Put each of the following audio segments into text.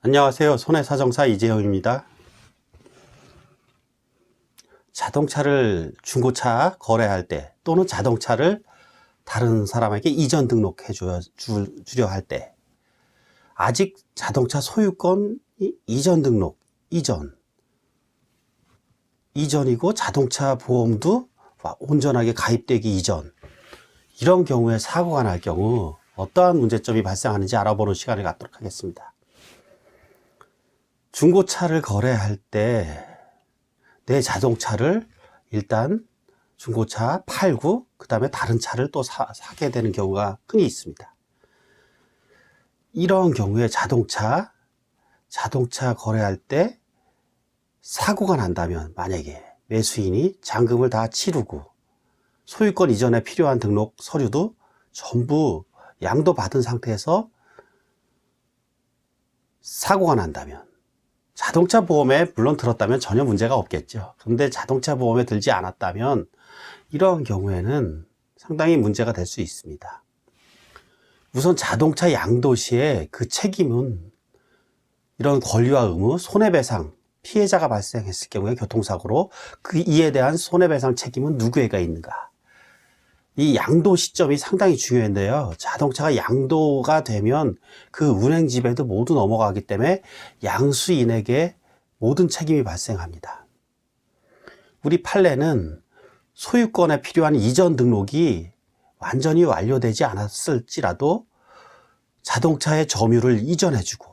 안녕하세요. 손해사정사 이재영입니다. 자동차를 중고차 거래할 때 또는 자동차를 다른 사람에게 이전 등록해 주려 할 때 아직 자동차 소유권 이전 등록, 이전이고 자동차 보험도 온전하게 가입되기 이전, 이런 경우에 사고가 날 경우 어떠한 문제점이 발생하는지 알아보는 시간을 갖도록 하겠습니다. 중고차를 거래할 때 내 자동차를 일단 중고차 팔고 그 다음에 다른 차를 또 사게 되는 경우가 흔히 있습니다. 이런 경우에 자동차 거래할 때 사고가 난다면, 만약에 매수인이 잔금을 다 치르고 소유권 이전에 필요한 등록 서류도 전부 양도받은 상태에서 사고가 난다면, 자동차 보험에 물론 들었다면 전혀 문제가 없겠죠. 그런데 자동차 보험에 들지 않았다면 이런 경우에는 상당히 문제가 될 수 있습니다. 우선 자동차 양도 시에 그 책임은, 이런 권리와 의무, 손해배상, 피해자가 발생했을 경우에 교통사고로 이에 대한 손해배상 책임은 누구에게 있는가? 이 양도 시점이 상당히 중요한데요. 자동차가 양도가 되면 그 운행 지배도 모두 넘어가기 때문에 양수인에게 모든 책임이 발생합니다. 우리 판례는 소유권에 필요한 이전 등록이 완전히 완료되지 않았을지라도 자동차의 점유를 이전해주고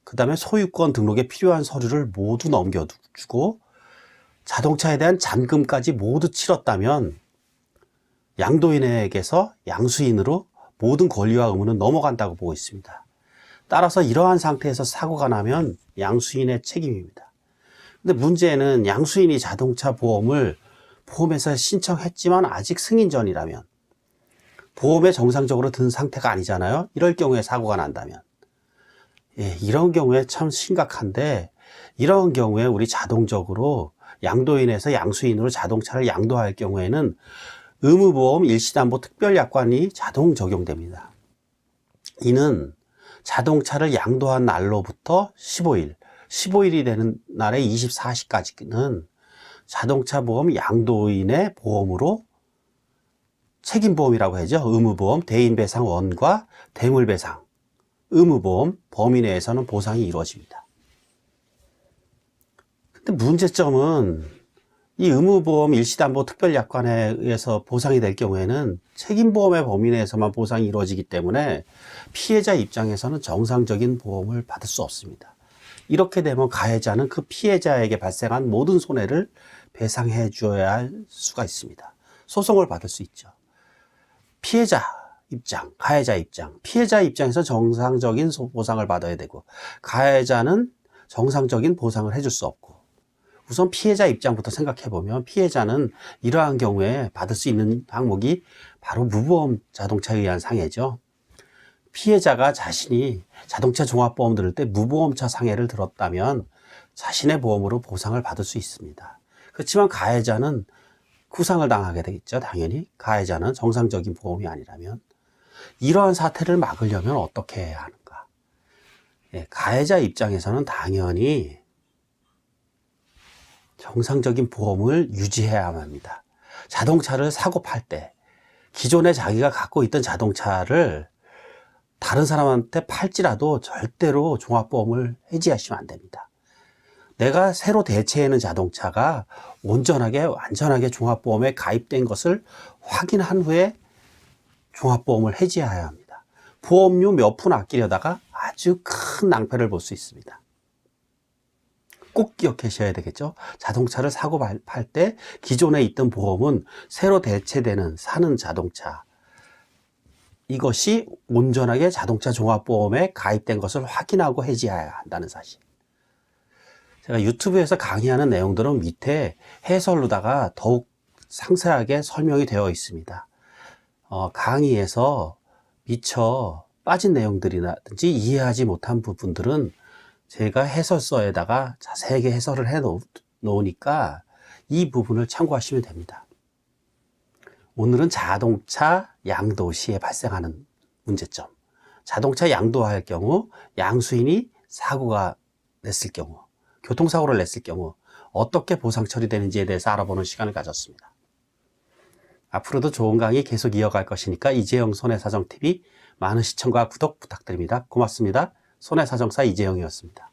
그 다음에 소유권 등록에 필요한 서류를 모두 넘겨주고 자동차에 대한 잔금까지 모두 치렀다면 양도인에게서 양수인으로 모든 권리와 의무는 넘어간다고 보고 있습니다. 따라서 이러한 상태에서 사고가 나면 양수인의 책임입니다. 근데 문제는 양수인이 자동차 보험을 보험회사에 신청했지만 아직 승인 전이라면, 보험에 정상적으로 든 상태가 아니잖아요. 이럴 경우에 사고가 난다면, 이런 경우에 참 심각한데, 이런 경우에 우리 자동적으로 양도인에서 양수인으로 자동차를 양도할 경우에는 의무보험 일시담보 특별약관이 자동 적용됩니다. 이는 자동차를 양도한 날로부터 15일이 되는 날의 24시까지는 자동차 보험 양도인의 보험으로 책임보험이라고 하죠. 의무보험, 대인배상 원과 대물배상, 의무보험 범위 내에서는 보상이 이루어집니다. 근데 문제점은 이 의무보험 일시담보 특별약관에 의해서 보상이 될 경우에는 책임보험의 범위 내에서만 보상이 이루어지기 때문에 피해자 입장에서는 정상적인 보험을 받을 수 없습니다. 이렇게 되면 가해자는 그 피해자에게 발생한 모든 손해를 배상해 줘야 할 수가 있습니다. 소송을 받을 수 있죠. 피해자 입장, 가해자 입장, 피해자 입장에서 정상적인 보상을 받아야 되고 가해자는 정상적인 보상을 해줄 수 없고, 우선 피해자 입장부터 생각해보면 피해자는 이러한 경우에 받을 수 있는 항목이 바로 무보험 자동차에 의한 상해죠. 피해자가 자신이 자동차 종합보험 들을 때 무보험차 상해를 들었다면 자신의 보험으로 보상을 받을 수 있습니다. 그렇지만 가해자는 구상을 당하게 되겠죠. 당연히 가해자는 정상적인 보험이 아니라면. 이러한 사태를 막으려면 어떻게 해야 하는가? 가해자 입장에서는 당연히 정상적인 보험을 유지해야만 합니다. 자동차를 사고 팔 때 기존에 자기가 갖고 있던 자동차를 다른 사람한테 팔지라도 절대로 종합보험을 해지하시면 안 됩니다. 내가 새로 대체하는 자동차가 온전하게 완전하게 종합보험에 가입된 것을 확인한 후에 종합보험을 해지해야 합니다. 보험료 몇 푼 아끼려다가 아주 큰 낭패를 볼 수 있습니다. 꼭 기억하셔야 되겠죠. 자동차를 사고 팔 때 기존에 있던 보험은 새로 대체되는 사는 자동차, 이것이 온전하게 자동차 종합보험에 가입된 것을 확인하고 해지해야 한다는 사실. 제가 유튜브에서 강의하는 내용들은 밑에 해설로다가 더욱 상세하게 설명이 되어 있습니다. 강의에서 미처 빠진 내용들이라든지 이해하지 못한 부분들은 제가 해설서에다가 자세하게 해설을 해 놓으니까 이 부분을 참고하시면 됩니다. 오늘은 자동차 양도 시에 발생하는 문제점. 자동차 양도할 경우 양수인이 사고가 냈을 경우, 교통사고를 냈을 경우 어떻게 보상 처리되는지에 대해서 알아보는 시간을 가졌습니다. 앞으로도 좋은 강의 계속 이어갈 것이니까 이재영 손해사정TV 많은 시청과 구독 부탁드립니다. 고맙습니다. 손해사정사 이재영이었습니다.